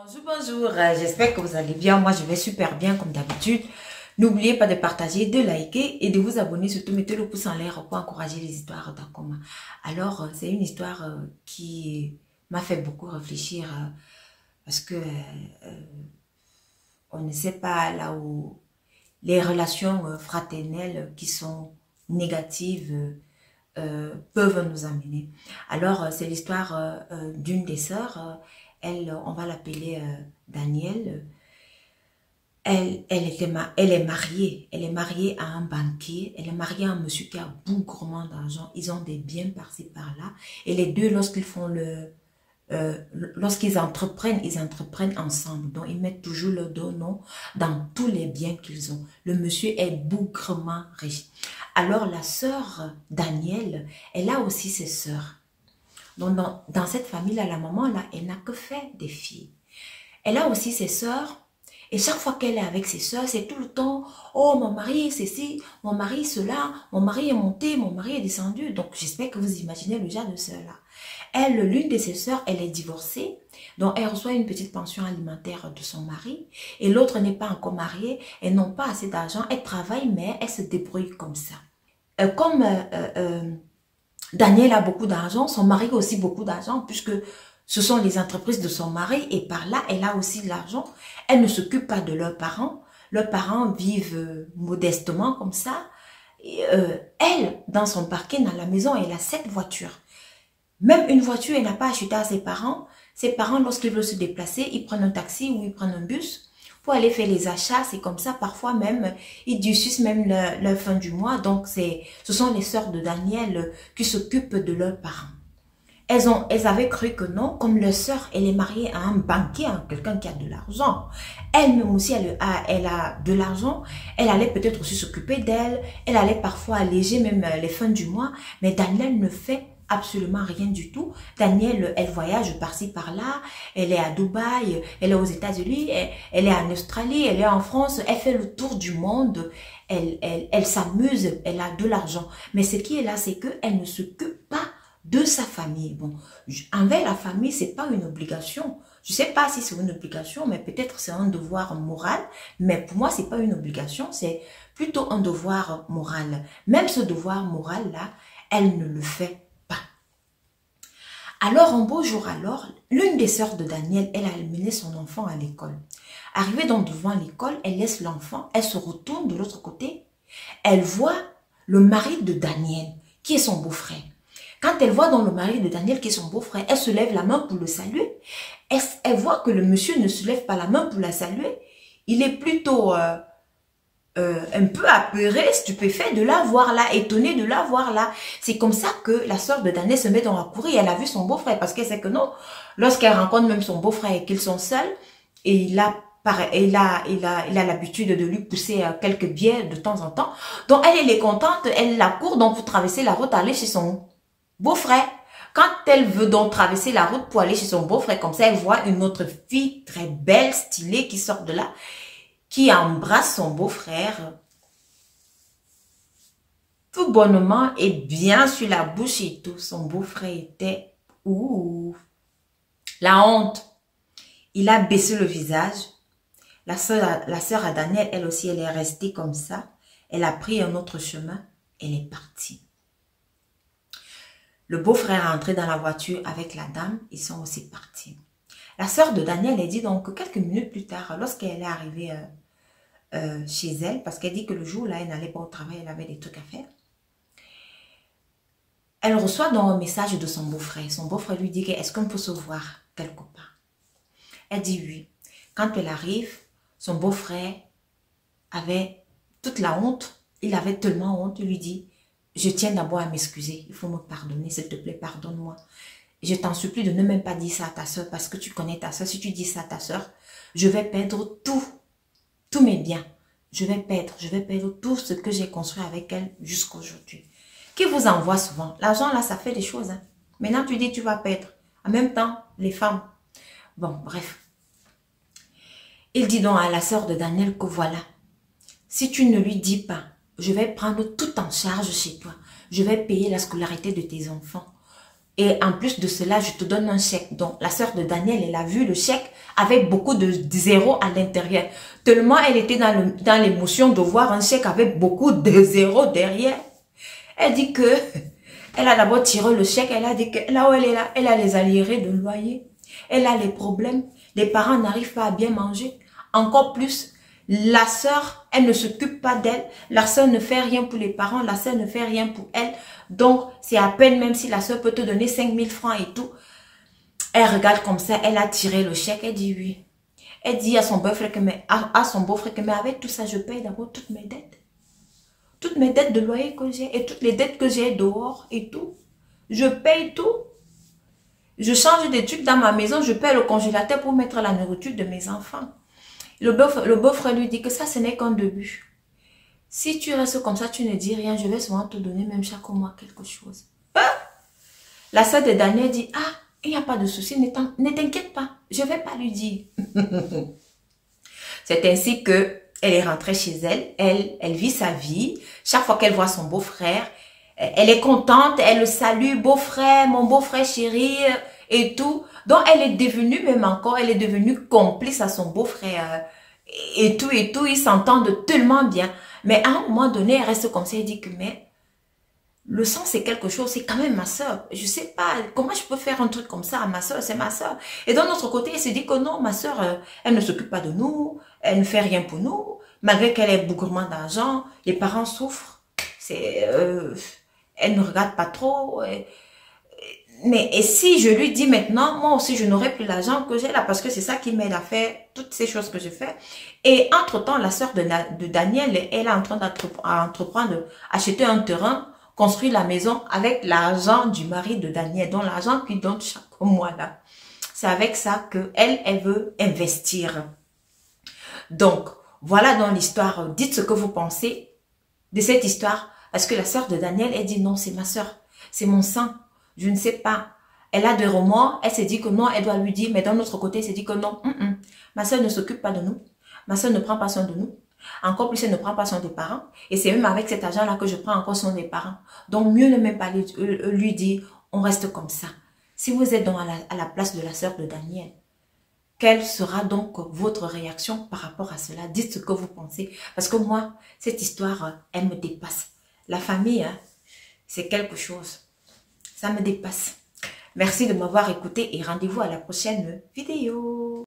Bonjour, bonjour, j'espère que vous allez bien. Moi, je vais super bien comme d'habitude. N'oubliez pas de partager, de liker et de vous abonner. Surtout, mettez le pouce en l'air pour encourager les histoires d'Akoma. Alors, c'est une histoire qui m'a fait beaucoup réfléchir parce que on ne sait pas là où les relations fraternelles qui sont négatives peuvent nous amener. Alors, c'est l'histoire d'une des sœurs. On va l'appeler Danielle. Elle est mariée. Elle est mariée à un banquier. Elle est mariée à un monsieur qui a bougrement d'argent. Ils ont des biens par-ci, par-là. Et les deux, lorsqu'ils entreprennent, ils entreprennent ensemble. Donc, ils mettent toujours leurs deux noms dans tous les biens qu'ils ont. Le monsieur est bougrement riche. Alors, la sœur Danielle, elle a aussi ses sœurs. Donc, dans cette famille-là, la maman, là, elle n'a que fait des filles. Elle a aussi ses sœurs. Et chaque fois qu'elle est avec ses sœurs, c'est tout le temps, oh, mon mari, c'est ci, mon mari, cela, mon mari est monté, mon mari est descendu. Donc, j'espère que vous imaginez le genre de sœur-là. Elle, l'une de ses sœurs, elle est divorcée. Donc, elle reçoit une petite pension alimentaire de son mari. Et l'autre n'est pas encore mariée. Elles n'ont pas assez d'argent. Elle travaille, mais elle se débrouille comme ça. Daniel a beaucoup d'argent, son mari a aussi beaucoup d'argent, puisque ce sont les entreprises de son mari, et par là, elle a aussi de l'argent. Elle ne s'occupe pas de leurs parents. Leurs parents vivent modestement comme ça. Et, elle, dans son parking, à la maison, elle a 7 voitures. Même une voiture, elle n'a pas acheté à ses parents. Ses parents, lorsqu'ils veulent se déplacer, ils prennent un taxi ou ils prennent un bus pour aller faire les achats. C'est comme ça, parfois même, ils durcissent même leur fin du mois. Donc, ce sont les sœurs de Daniel qui s'occupent de leurs parents. Elles avaient cru que non, comme leur sœur, elle est mariée à un banquier, quelqu'un qui a de l'argent. Elle-même aussi, elle a de l'argent. Elle allait peut-être aussi s'occuper d'elle. Elle allait parfois alléger même les fins du mois. Mais Daniel ne fait absolument rien du tout. Daniel, elle voyage par-ci, par-là. Elle est à Dubaï, elle est aux États-Unis, elle est en Australie, elle est en France. Elle fait le tour du monde. Elle s'amuse, elle a de l'argent. Mais ce qui est là, c'est qu'elle ne s'occupe pas de sa famille. Bon, envers la famille, c'est pas une obligation. Je sais pas si c'est une obligation, mais peut-être c'est un devoir moral. Mais pour moi, c'est pas une obligation, c'est plutôt un devoir moral. Même ce devoir moral-là, elle ne le fait pas. Alors, un beau jour alors, l'une des sœurs de Daniel, elle a amené son enfant à l'école. Arrivée donc devant l'école, elle laisse l'enfant, elle se retourne de l'autre côté. Elle voit le mari de Daniel, qui est son beau-frère. Quand elle voit dans le mari de Daniel qui est son beau-frère, elle se lève la main pour le saluer. Elle voit que le monsieur ne se lève pas la main pour la saluer. Il est plutôt un peu apeuré, stupéfait de la voir là, étonné de la voir là. C'est comme ça que la sœur de Daniel se met dans la cour et elle a vu son beau-frère parce qu'elle sait que non. Lorsqu'elle rencontre même son beau-frère et qu'ils sont seuls, et il a l'habitude de lui pousser quelques bières de temps en temps. Donc elle est contente, elle la court donc pour traverser la route, aller chez son beau-frère. Quand elle veut donc traverser la route pour aller chez son beau-frère, comme ça, elle voit une autre fille très belle, stylée, qui sort de là, qui embrasse son beau-frère tout bonnement et bien sur la bouche et tout. Son beau-frère était la honte. Il a baissé le visage. La sœur à Daniel, elle aussi, elle est restée comme ça. Elle a pris un autre chemin. Elle est partie. Le beau-frère est entré dans la voiture avec la dame. Ils sont aussi partis. La sœur de Daniel, elle dit donc que quelques minutes plus tard, lorsqu'elle est arrivée chez elle, parce qu'elle dit que le jour-là, elle n'allait pas au travail, elle avait des trucs à faire. Elle reçoit donc un message de son beau-frère. Son beau-frère lui dit que est-ce qu'on peut se voir quelque part? Elle dit oui. Quand elle arrive, son beau-frère avait toute la honte. Il avait tellement honte. Il lui dit, je tiens d'abord à m'excuser. Il faut me pardonner, s'il te plaît, pardonne-moi. Je t'en supplie de ne même pas dire ça à ta soeur parce que tu connais ta soeur. Si tu dis ça à ta soeur, je vais perdre tous mes biens. Je vais perdre tout ce que j'ai construit avec elle jusqu'à aujourd'hui. Qui vous envoie souvent? L'argent là, ça fait des choses. Hein. Maintenant, tu dis tu vas perdre. En même temps, les femmes. Bon, bref. Il dit donc à la sœur de Daniel que voilà, si tu ne lui dis pas, je vais prendre tout en charge chez toi. Je vais payer la scolarité de tes enfants. Et en plus de cela, je te donne un chèque. Donc, la sœur de Daniel, elle a vu le chèque avec beaucoup de zéros à l'intérieur. Tellement elle était dans l'émotion de voir un chèque avec beaucoup de zéros derrière. Elle dit que, elle a d'abord tiré le chèque, elle a dit que là où elle est là, elle a les arriérés de loyer. Elle a les problèmes. Les parents n'arrivent pas à bien manger. Encore plus, la sœur, elle ne s'occupe pas d'elle. La sœur ne fait rien pour les parents. La sœur ne fait rien pour elle. Donc, c'est à peine même si la sœur peut te donner 5000 francs et tout. Elle regarde comme ça, elle a tiré le chèque, elle dit oui. Elle dit à son beau-frère que, mais avec tout ça, je paye d'abord toutes mes dettes. Toutes mes dettes de loyer que j'ai et toutes les dettes que j'ai dehors et tout. Je paye tout. Je change des trucs dans ma maison, je paye le congélateur pour mettre la nourriture de mes enfants. Le beau-frère lui dit que ça, ce n'est qu'un début. Si tu restes comme ça, tu ne dis rien, je vais souvent te donner même chaque mois quelque chose. La sœur de Daniel dit, ah, il n'y a pas de souci, ne t'inquiète pas, je ne vais pas lui dire. C'est ainsi que elle est rentrée chez elle, elle vit sa vie. Chaque fois qu'elle voit son beau-frère, elle est contente, elle le salue, beau-frère, mon beau-frère chéri, et tout. Donc, elle est devenue, même encore, elle est devenue complice à son beau-frère, et tout, ils s'entendent tellement bien. Mais à un moment donné, elle reste comme ça, elle dit que, mais, le sang, c'est quelque chose, c'est quand même ma soeur. Je sais pas, comment je peux faire un truc comme ça à ma soeur, c'est ma soeur. Et d'un autre côté, elle se dit que non, ma soeur, elle ne s'occupe pas de nous, elle ne fait rien pour nous, malgré qu'elle ait bougrement d'argent, les parents souffrent, elle ne regarde pas trop. Mais et si je lui dis maintenant, moi aussi, je n'aurai plus l'argent que j'ai là, parce que c'est ça qui m'aide à faire toutes ces choses que je fais. Et entre-temps, la sœur de Daniel, elle est en train d'entreprendre, acheter un terrain, construire la maison avec l'argent du mari de Daniel, donc l'argent qu'il donne chaque mois là. C'est avec ça que elle veut investir. Donc, voilà dans l'histoire. Dites ce que vous pensez de cette histoire. Parce que la sœur de Daniel, elle dit non, c'est ma sœur, c'est mon sang. Je ne sais pas. Elle a des remords. Elle s'est dit que non, elle doit lui dire. Mais d'un autre côté, elle s'est dit que non. Ma soeur ne s'occupe pas de nous. Ma soeur ne prend pas soin de nous. Encore plus, elle ne prend pas soin des parents. Et c'est même avec cet argent-là que je prends encore soin des parents. Donc, mieux ne même pas lui dire, on reste comme ça. Si vous êtes donc à la place de la sœur de Daniel, quelle sera donc votre réaction par rapport à cela? Dites ce que vous pensez. Parce que moi, cette histoire, elle me dépasse. La famille, hein, c'est quelque chose. Ça me dépasse. Merci de m'avoir écouté et rendez-vous à la prochaine vidéo.